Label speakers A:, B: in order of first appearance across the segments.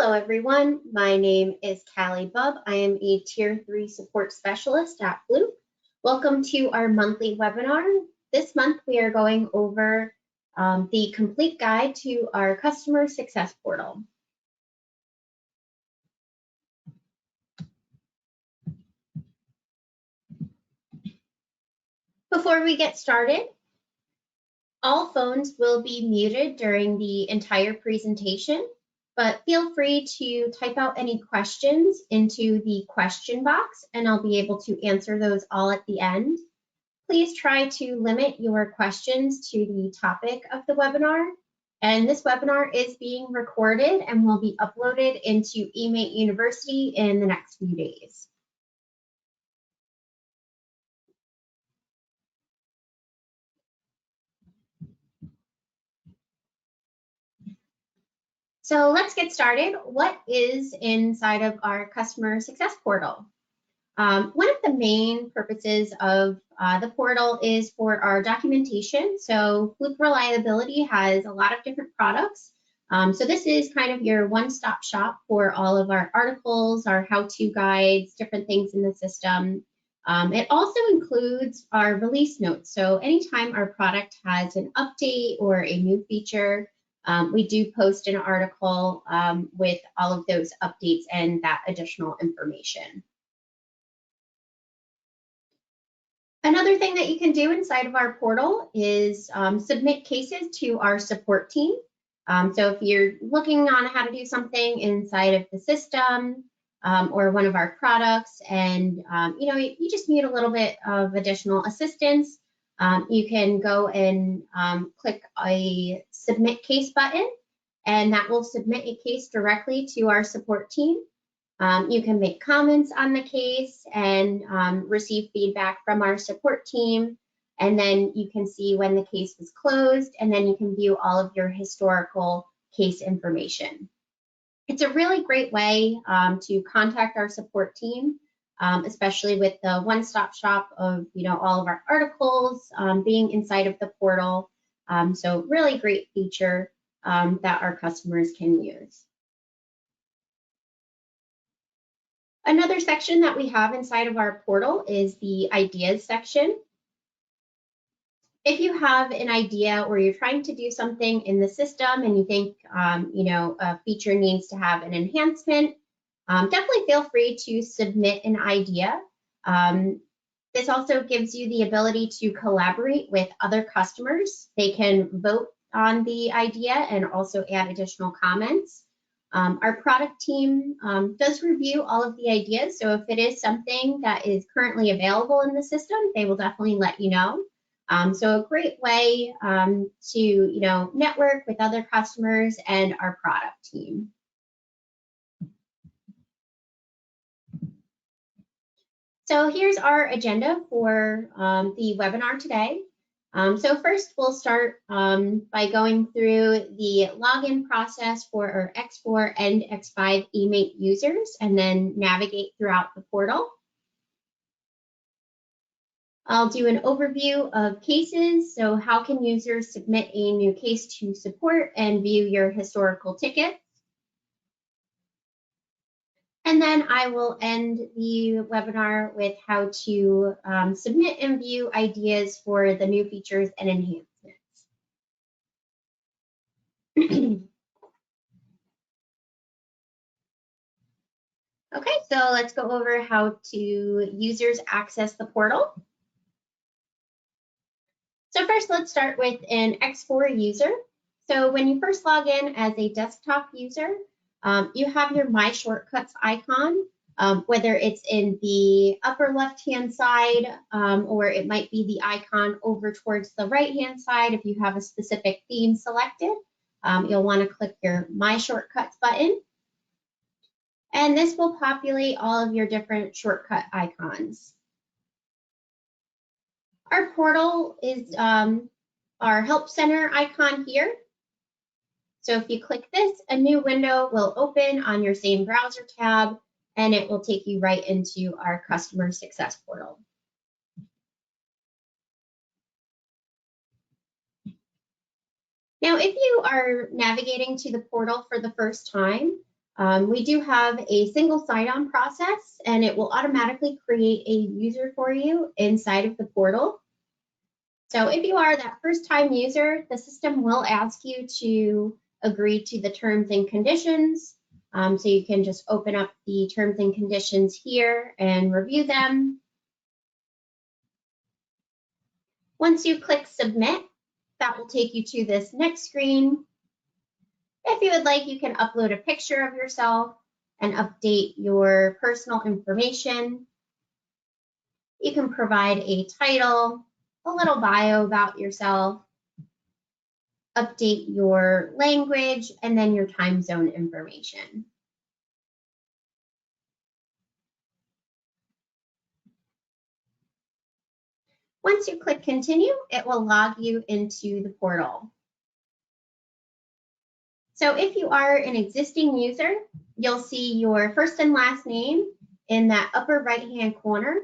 A: Hello everyone, my name is Callie Bubb. I am a Tier 3 support specialist at Bloop. Welcome to our monthly webinar. This month we are going over the complete guide to our customer success portal. Before we get started, all phones will be muted during the entire presentation, but feel free to type out any questions into the question box and I'll be able to answer those all at the end. Please try to limit your questions to the topic of the webinar. And this webinar is being recorded and will be uploaded into eMate University in the next few days. So let's get started. What is inside of our customer success portal? One of the main purposes of the portal is for our documentation. So Bloop Reliability has a lot of different products. So this is kind of your one-stop shop for all of our articles, our how-to guides, different things in the system. It also includes our release notes. So anytime our product has an update or a new feature, we do post an article with all of those updates and that additional information. Another thing that you can do inside of our portal is submit cases to our support team. So if you're looking on how to do something inside of the system or one of our products and you just need a little bit of additional assistance, you can go and click a submit case button, and that will submit a case directly to our support team. You can make comments on the case and receive feedback from our support team, and then you can see when the case was closed, and then you can view all of your historical case information. It's a really great way to contact our support team, especially with the one-stop shop of all of our articles being inside of the portal. So really great feature that our customers can use. Another section that we have inside of our portal is the ideas section. If you have an idea or you're trying to do something in the system and you think a feature needs to have an enhancement, definitely feel free to submit an idea. This also gives you the ability to collaborate with other customers. They can vote on the idea and also add additional comments. Our product team does review all of the ideas, so if it is something that is currently available in the system, they will definitely let you know. So a great way to network with other customers and our product team. So here's our agenda for the webinar today. So first we'll start by going through the login process for our X4 and X5 eMate users and then navigate throughout the portal. I'll do an overview of cases. So how can users submit a new case to support and view your historical tickets? And then I will end the webinar with how to submit and view ideas for the new features and enhancements. Okay, so let's go over how to users access the portal. So first, let's start with an X4 user. So when you first log in as a desktop user, you have your My Shortcuts icon, whether it's in the upper left-hand side or it might be the icon over towards the right-hand side. If you have a specific theme selected, you'll want to click your My Shortcuts button. And this will populate all of your different shortcut icons. Our portal is our Help Center icon here. So if you click this, a new window will open on your same browser tab, and it will take you right into our customer success portal. Now, if you are navigating to the portal for the first time, We do have a single sign-on process, and it will automatically create a user for you inside of the portal. So if you are that first-time user, the system will ask you to agree to the terms and conditions. So you can just open up the terms and conditions here and review them. Once you click submit, that will take you to this next screen. If you would like, you can upload a picture of yourself and update your personal information. You can provide a title, a little bio about yourself, update your language, and then your time zone information. Once you click continue, it will log you into the portal. So if you are an existing user, you'll see your first and last name in that upper right-hand corner.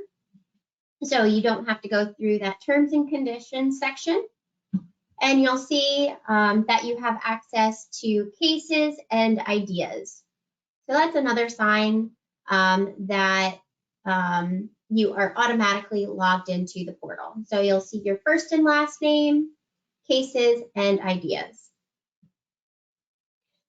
A: So you don't have to go through that terms and conditions section. And you'll see that you have access to cases and ideas. So that's another sign that you are automatically logged into the portal. So you'll see your first and last name, cases, and ideas.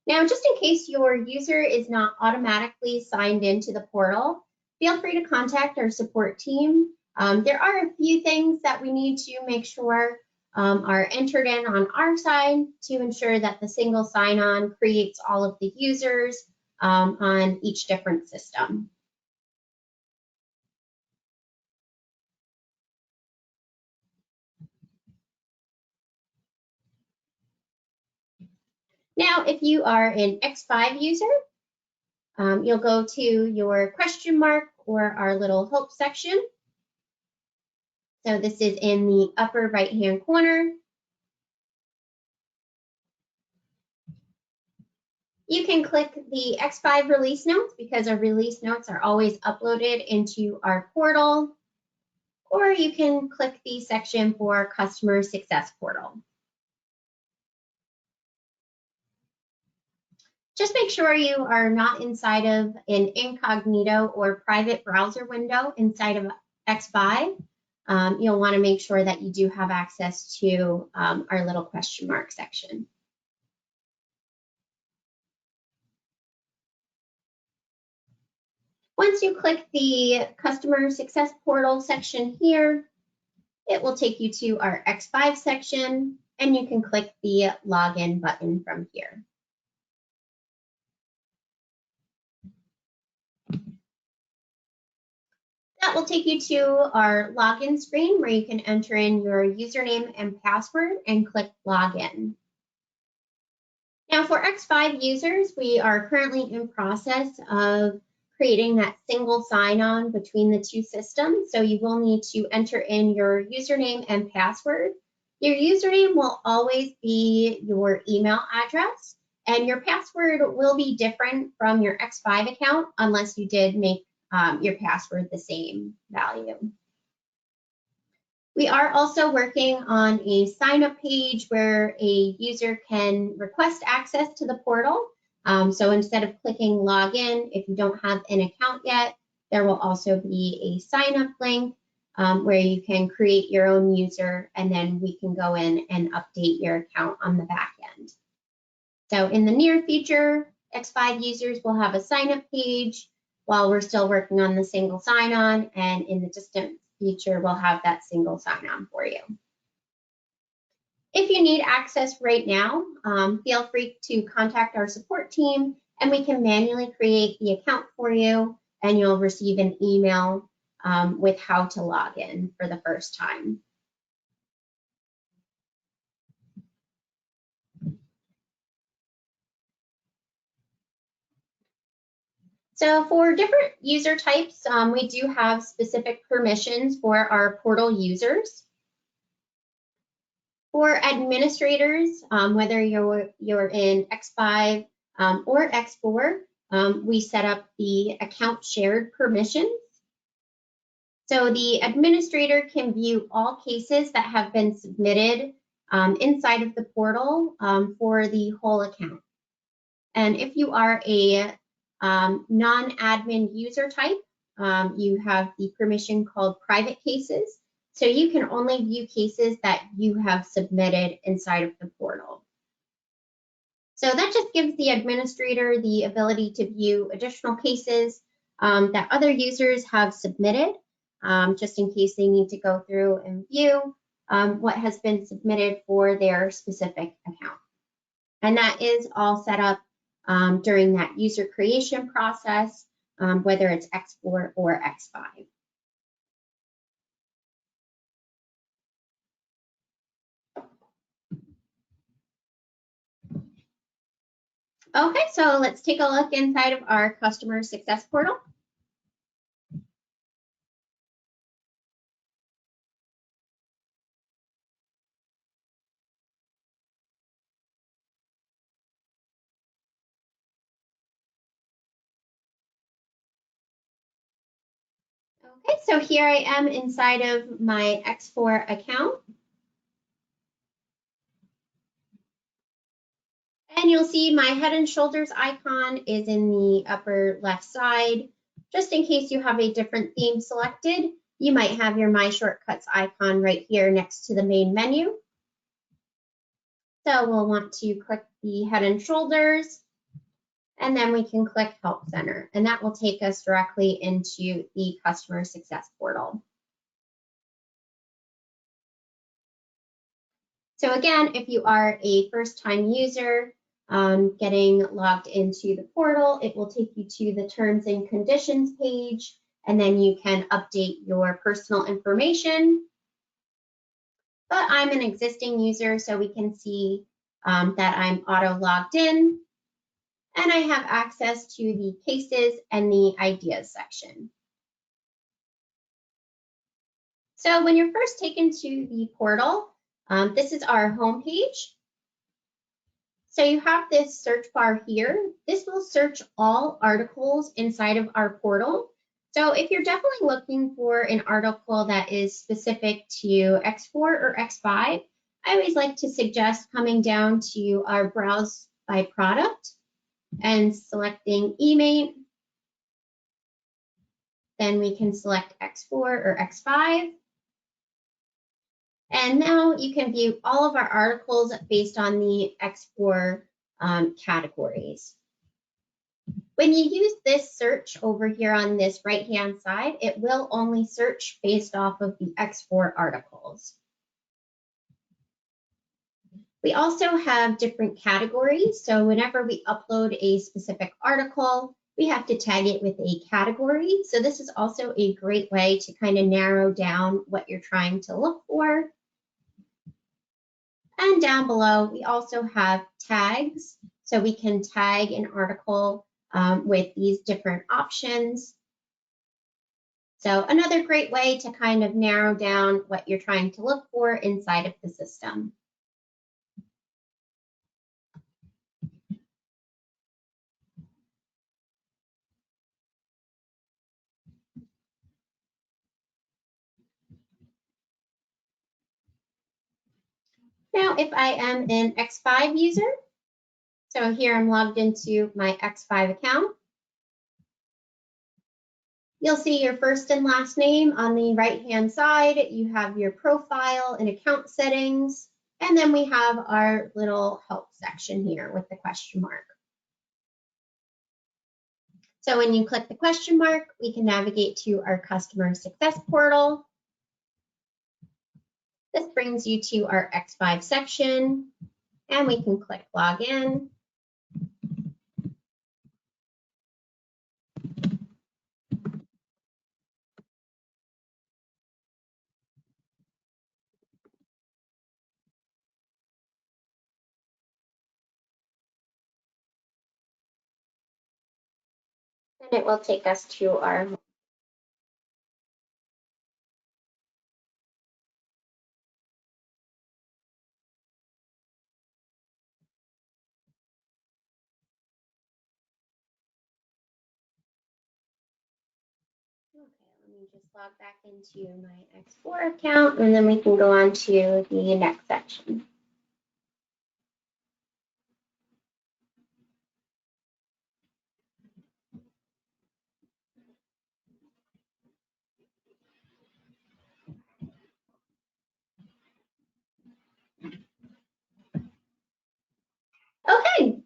A: Now, just in case your user is not automatically signed into the portal, feel free to contact our support team. There are a few things that we need to make sure are entered in on our side to ensure that the single sign-on creates all of the users on each different system. Now, if you are an X5 user, you'll go to your question mark or our little help section. So this is in the upper right-hand corner. You can click the X5 release notes because our release notes are always uploaded into our portal, or you can click the section for Customer Success Portal. Just make sure you are not inside of an incognito or private browser window inside of X5. You'll want to make sure that you do have access to our little question mark section. Once you click the Customer Success Portal section here, it will take you to our X5 section, and you can click the Login button from here. That will take you to our login screen where you can enter in your username and password and click Login. Now for X5 users, we are currently in process of creating that single sign-on between the two systems. So you will need to enter in your username and password. Your username will always be your email address, and your password will be different from your X5 account unless you did make your password the same value. We are also working on a sign-up page where a user can request access to the portal. So instead of clicking login, if you don't have an account yet, there will also be a sign-up link where you can create your own user, and then we can go in and update your account on the back end. So in the near future, X5 users will have a sign-up page while we're still working on the single sign-on, and in the distant future, we'll have that single sign-on for you. If you need access right now, feel free to contact our support team, and we can manually create the account for you, and you'll receive an email with how to log in for the first time. So for different user types, we do have specific permissions for our portal users. For administrators, whether you're in X5 or X4, we set up the account shared permissions. So the administrator can view all cases that have been submitted inside of the portal for the whole account. And if you are a non-admin user type, you have the permission called private cases. So you can only view cases that you have submitted inside of the portal. So that just gives the administrator the ability to view additional cases that other users have submitted, just in case they need to go through and view what has been submitted for their specific account. And that is all set up during that user creation process, whether it's X4 or X5. Okay, so let's take a look inside of our customer success portal. Okay, so here I am inside of my X4 account. And you'll see my Head and Shoulders icon is in the upper left side. Just in case you have a different theme selected, you might have your My Shortcuts icon right here next to the main menu. So we'll want to click the Head and Shoulders, and then we can click Help Center, and that will take us directly into the Customer Success portal. So again, if you are a first-time user getting logged into the portal, it will take you to the Terms and Conditions page, and then you can update your personal information. But I'm an existing user, so we can see that I'm auto-logged in, and I have access to the Cases and the Ideas section. So when you're first taken to the portal, this is our home page. So you have this search bar here. This will search all articles inside of our portal. So if you're definitely looking for an article that is specific to X4 or X5, I always like to suggest coming down to our Browse by Product and selecting eMaint. Then we can select X4 or X5. And now you can view all of our articles based on the X4 categories. When you use this search over here on this right-hand side, it will only search based off of the X4 articles. We also have different categories. So whenever we upload a specific article, we have to tag it with a category. So this is also a great way to kind of narrow down what you're trying to look for. And down below, we also have tags. So we can tag an article with these different options. So another great way to kind of narrow down what you're trying to look for inside of the system. Now, if I am an X5 user, so here I'm logged into my X5 account. You'll see your first and last name on the right-hand side. You have your profile and account settings, and then we have our little help section here with the question mark. So when you click the question mark, we can navigate to our customer success portal. This brings you to our X5 section, and we can click login. And it will take us to our let me just log back into my X4 account, and then we can go on to the next section.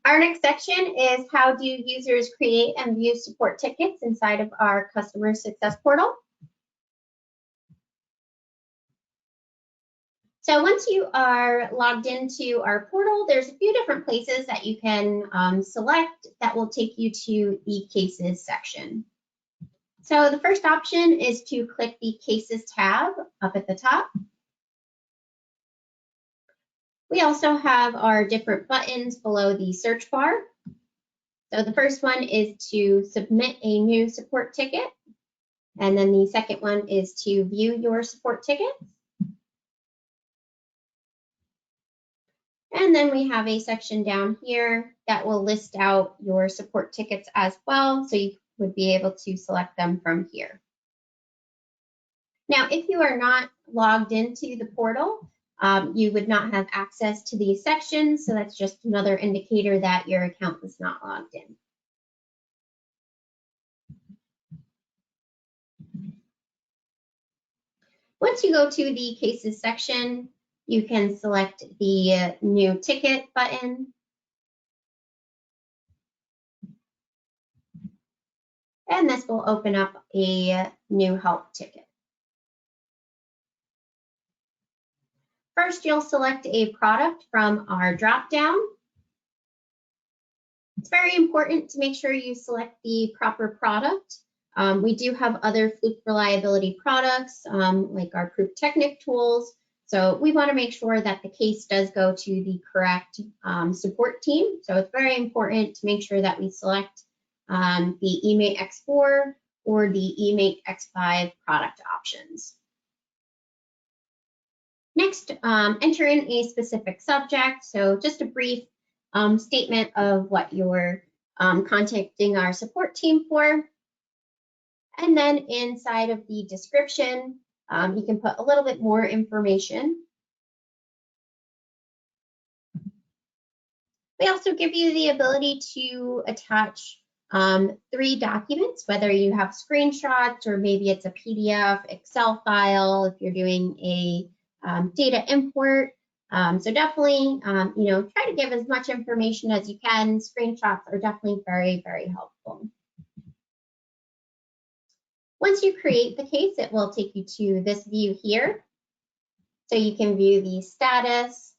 A: Our next section is how do users create and view support tickets inside of our customer success portal. So once you are logged into our portal, there's a few different places that you can select that will take you to the cases section. So the first option is to click the cases tab up at the top. We also have our different buttons below the search bar. So the first one is to submit a new support ticket. And then the second one is to view your support tickets. And then we have a section down here that will list out your support tickets as well. So you would be able to select them from here. Now, if you are not logged into the portal, you would not have access to these sections. So that's just another indicator that your account was not logged in. Once you go to the cases section, you can select the new ticket button. And this will open up a new help ticket. First, you'll select a product from our drop-down. It's very important to make sure you select the proper product. We do have other Fluke reliability products, like our Proof Technic tools. So we want to make sure that the case does go to the correct support team. So it's very important to make sure that we select the eMate X4 or the eMate X5 product options. Next, enter in a specific subject. So just a brief statement of what you're contacting our support team for. And then inside of the description, you can put a little bit more information. We also give you the ability to attach 3 documents, whether you have screenshots or maybe it's a PDF, Excel file, if you're doing a data import. So definitely, try to give as much information as you can. Screenshots are definitely very, very helpful. Once you create the case, it will take you to this view here. So you can view the status.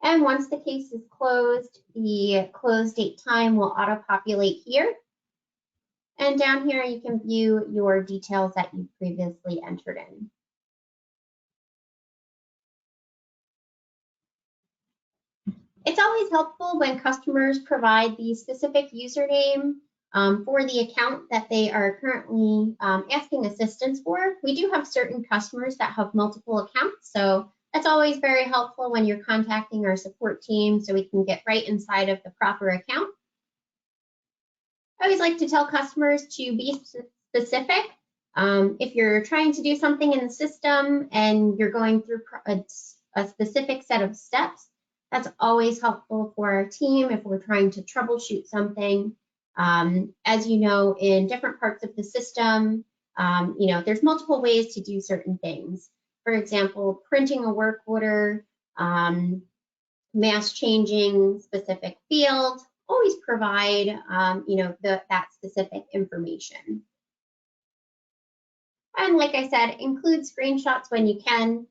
A: And once the case is closed, the close date time will auto-populate here. And down here, you can view your details that you previously entered in. It's always helpful when customers provide the specific username for the account that they are currently asking assistance for. We do have certain customers that have multiple accounts, so that's always very helpful when you're contacting our support team so we can get right inside of the proper account. I always like to tell customers to be specific. If you're trying to do something in the system and you're going through a specific set of steps, that's always helpful for our team if we're trying to troubleshoot something. As you know, in different parts of the system, there's multiple ways to do certain things. For example, printing a work order, mass changing specific fields, always provide, that specific information. And like I said, include screenshots when you can.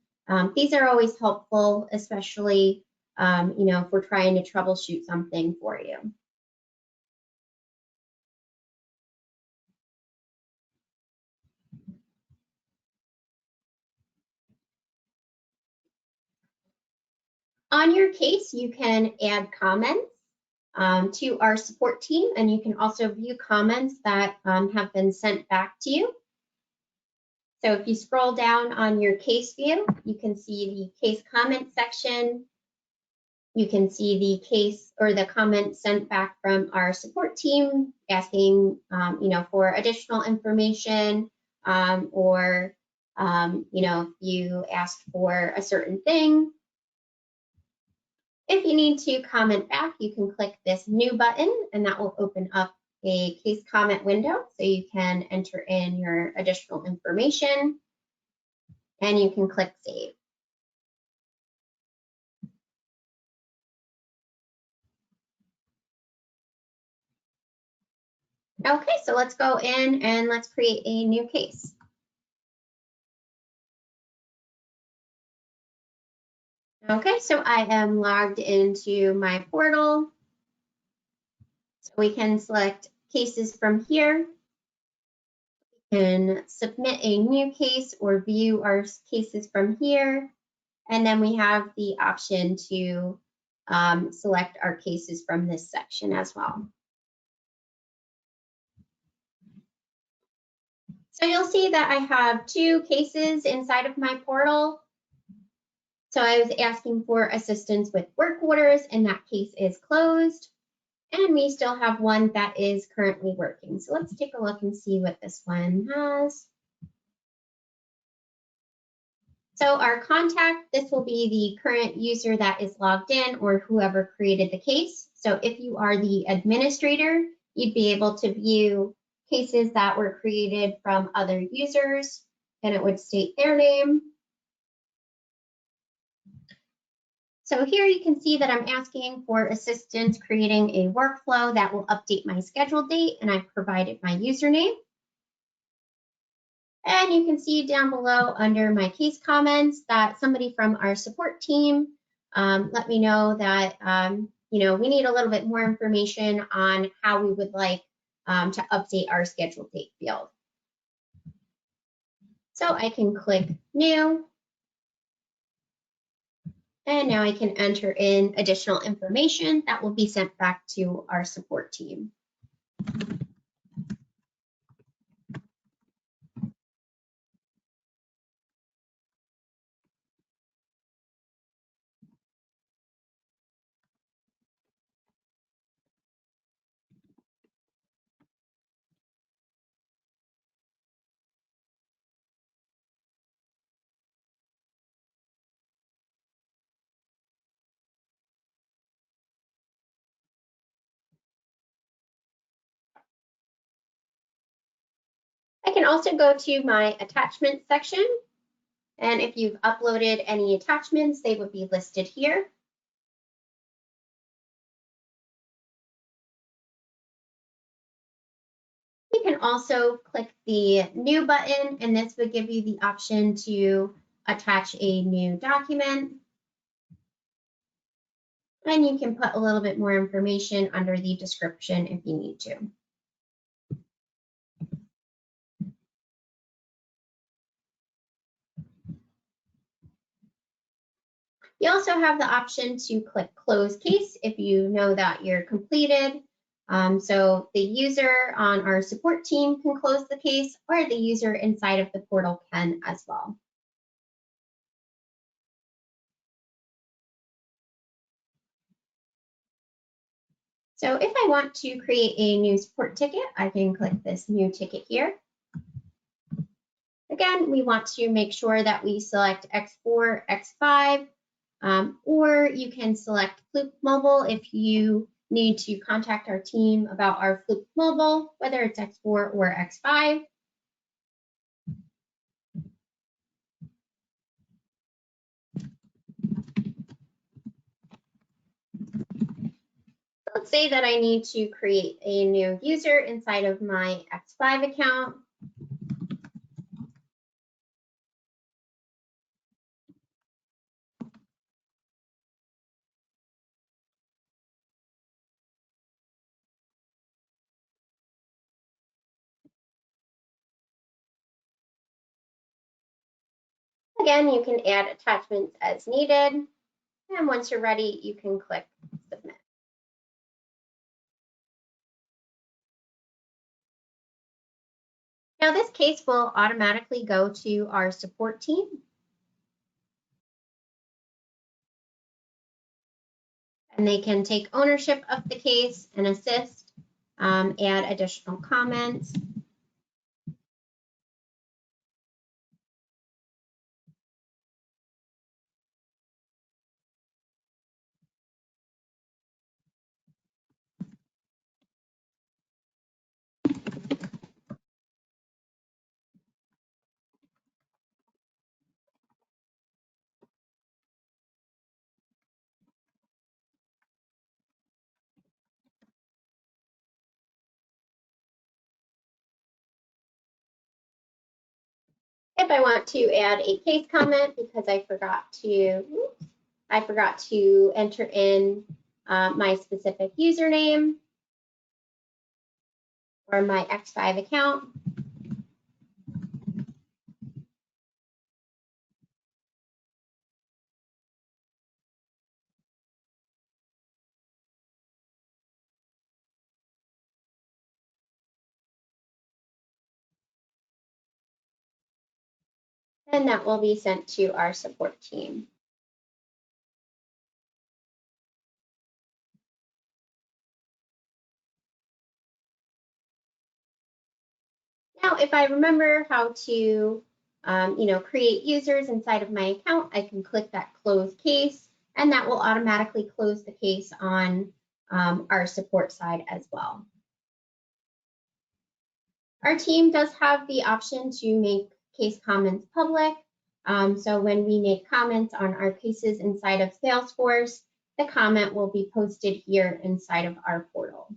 A: These are always helpful, especially, if we're trying to troubleshoot something for you. On your case, you can add comments to our support team, and you can also view comments that have been sent back to you. So if you scroll down on your case view, you can see the case comment section. You can see the case or the comments sent back from our support team asking, for additional information, or, if you asked for a certain thing. If you need to comment back, you can click this new button and that will open up a case comment window so you can enter in your additional information and you can click save. Okay, so let's go in and let's create a new case. Okay, so I am logged into my portal. So we can select cases from here and submit a new case or view our cases from here. And then we have the option to select our cases from this section as well. So you'll see that I have 2 cases inside of my portal. So I was asking for assistance with work orders, and that case is closed. And we still have one that is currently working. So let's take a look and see what this one has. So our contact, this will be the current user that is logged in or whoever created the case. So if you are the administrator, you'd be able to view cases that were created from other users, and it would state their name. So here you can see that I'm asking for assistance creating a workflow that will update my schedule date, and I've provided my username. And you can see down below under my case comments that somebody from our support team let me know that we need a little bit more information on how we would like to update our schedule date field. So I can click new. And now I can enter in additional information that will be sent back to our support team. I can also go to my attachment section. And if you've uploaded any attachments, they would be listed here. You can also click the new button, and this would give you the option to attach a new document. And you can put a little bit more information under the description if you need to. You also have the option to click close case if you know that you're completed. So the user on our support team can close the case, or the user inside of the portal can as well. So if I want to create a new support ticket, I can click this new ticket here. Again, we want to make sure that we select X4, X5, or you can select Fluke Mobile if you need to contact our team about our Fluke Mobile, whether it's X4 or X5. Let's say that I need to create a new user inside of my X5 account. Again, you can add attachments as needed. And once you're ready, you can click submit. Now this case will automatically go to our support team. And they can take ownership of the case and assist, add additional comments. If I want to add a case comment because I forgot to enter in my specific username or my X5 account. And that will be sent to our support team. Now, if I remember how to, create users inside of my account, I can click that close case, and that will automatically close the case on our support side as well. Our team does have the option to make case comments public. So when we make comments on our cases inside of Salesforce, the comment will be posted here inside of our portal.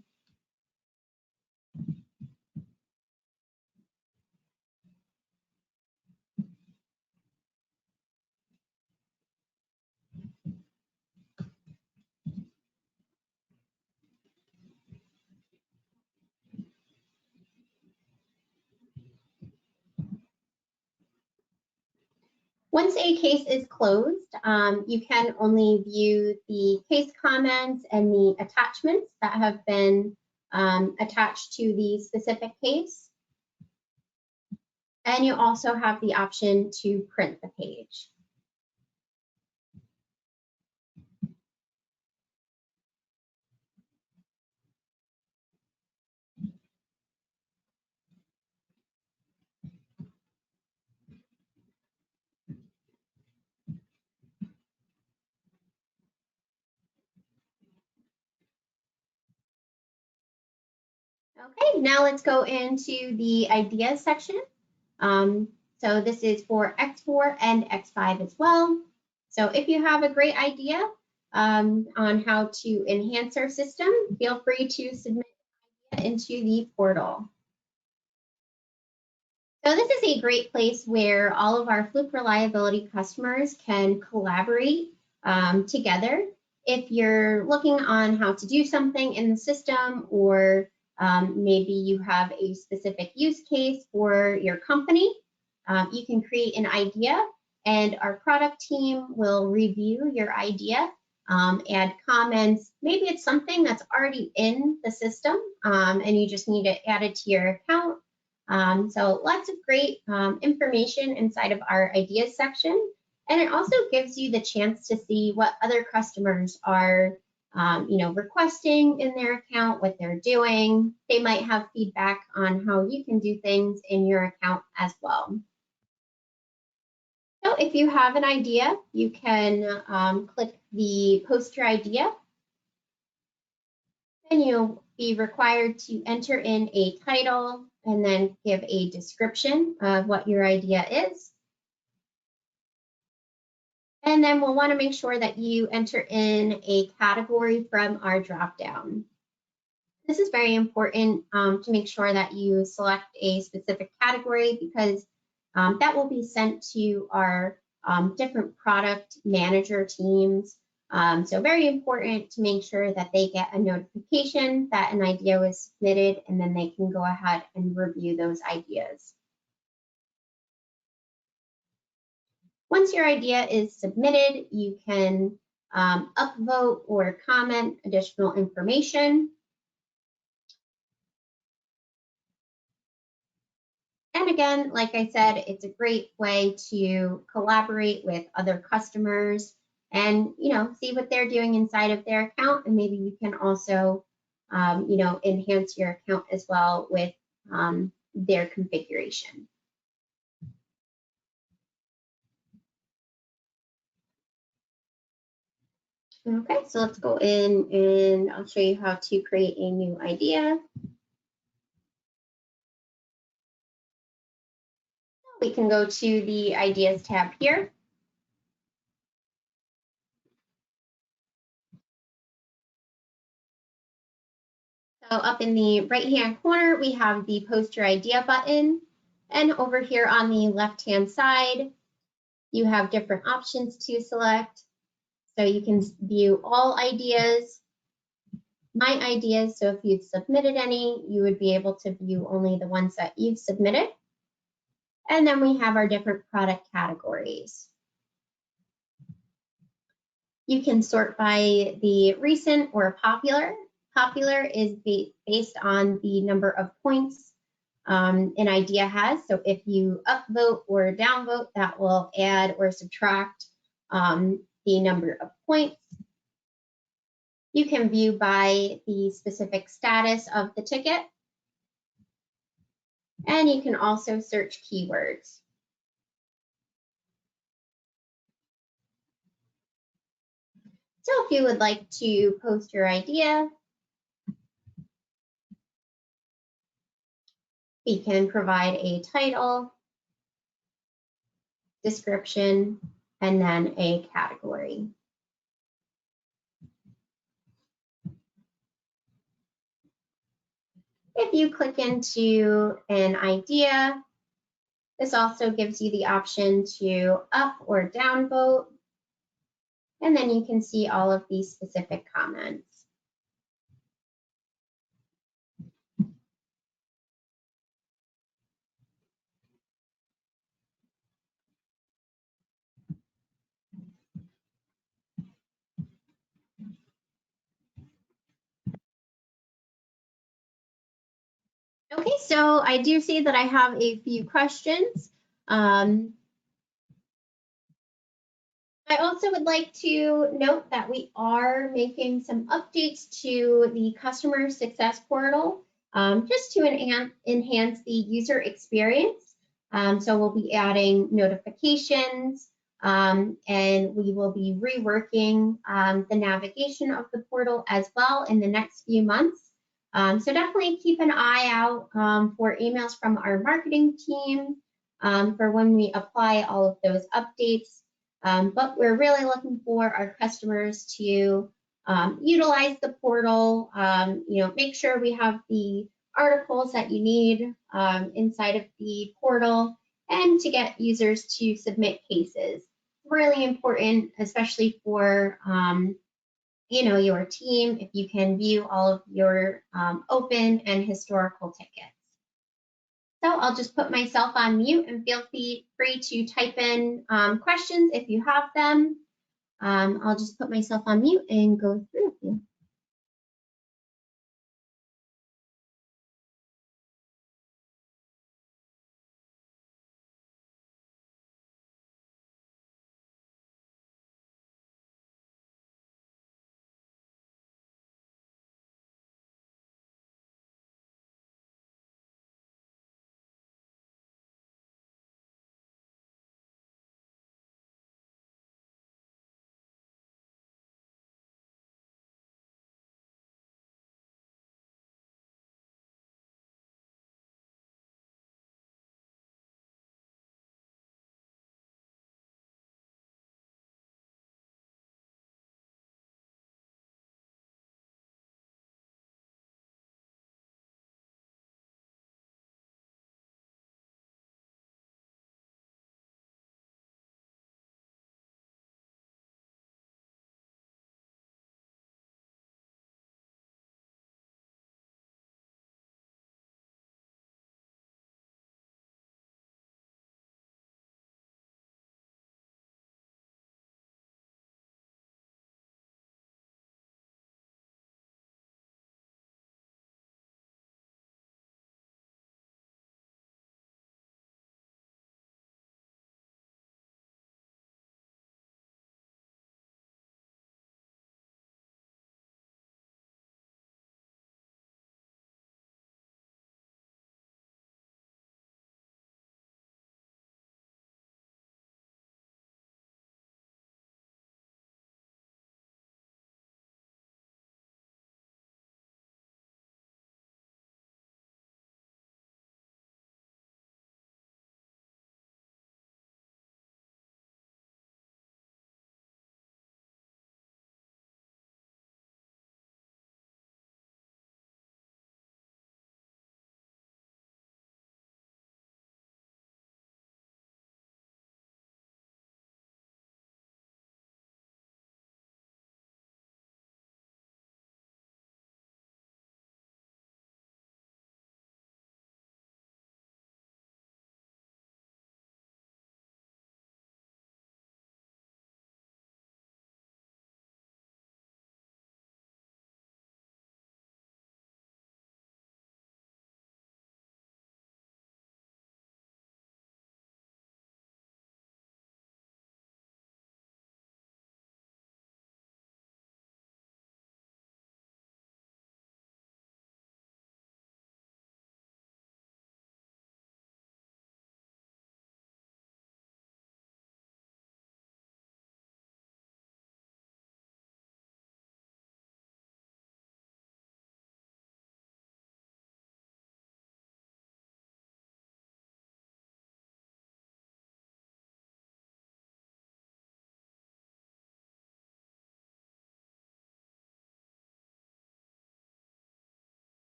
A: Once a case is closed, you can only view the case comments and the attachments that have been attached to the specific case. And you also have the option to print the page. Okay, now let's go into the ideas section. So this is for X4 and X5 as well. So if you have a great idea on how to enhance our system, feel free to submit it into the portal. So this is a great place where all of our Fluke Reliability customers can collaborate together. If you're looking on how to do something in the system, or maybe you have a specific use case for your company, you can create an idea, and our product team will review your idea, add comments. Maybe it's something that's already in the system and you just need it added to your account. So lots of great information inside of our ideas section. And it also gives you the chance to see what other customers are requesting in their account, what they're doing. They might have feedback on how you can do things in your account as well. So if you have an idea, you can click the Post Your Idea, and you'll be required to enter in a title and then give a description of what your idea is. And then we'll want to make sure that you enter in a category from our dropdown. This is very important to make sure that you select a specific category, because that will be sent to our different product manager teams. So very important to make sure that they get a notification that an idea was submitted, and then they can go ahead and review those ideas. Once your idea is submitted, you can upvote or comment additional information. And again, like I said, it's a great way to collaborate with other customers and see what they're doing inside of their account, and maybe you can also enhance your account as well with their configuration. Okay, so let's go in and I'll show you how to create a new idea. We can go to the Ideas tab here. So up in the right-hand corner, we have the Post Your Idea button. And over here on the left-hand side, you have different options to select. So you can view all ideas, my ideas. So if you've submitted any, you would be able to view only the ones that you've submitted. And then we have our different product categories. You can sort by the recent or popular. Popular is based on the number of points an idea has. So if you upvote or downvote, that will add or subtract the number of points. You can view by the specific status of the ticket. And you can also search keywords. So if you would like to post your idea, we can provide a title, description, and then a category. If you click into an idea, this also gives you the option to up or down vote, and then you can see all of these specific comments. Okay, so I do see that I have a few questions. I also would like to note that we are making some updates to the customer success portal just to enhance the user experience. So we'll be adding notifications and we will be reworking the navigation of the portal as well in the next few months. So definitely keep an eye out for emails from our marketing team for when we apply all of those updates. But we're really looking for our customers to utilize the portal, make sure we have the articles that you need inside of the portal, and to get users to submit cases. Really important, especially for your team, if you can view all of your open and historical tickets. So I'll just put myself on mute and feel free to type in questions if you have them. I'll just put myself on mute and go through with you.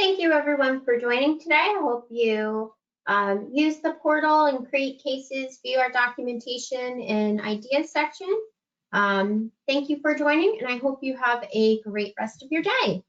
A: Thank you everyone for joining today. I hope you use the portal and create cases, view our documentation and ideas section. Thank you for joining, and I hope you have a great rest of your day.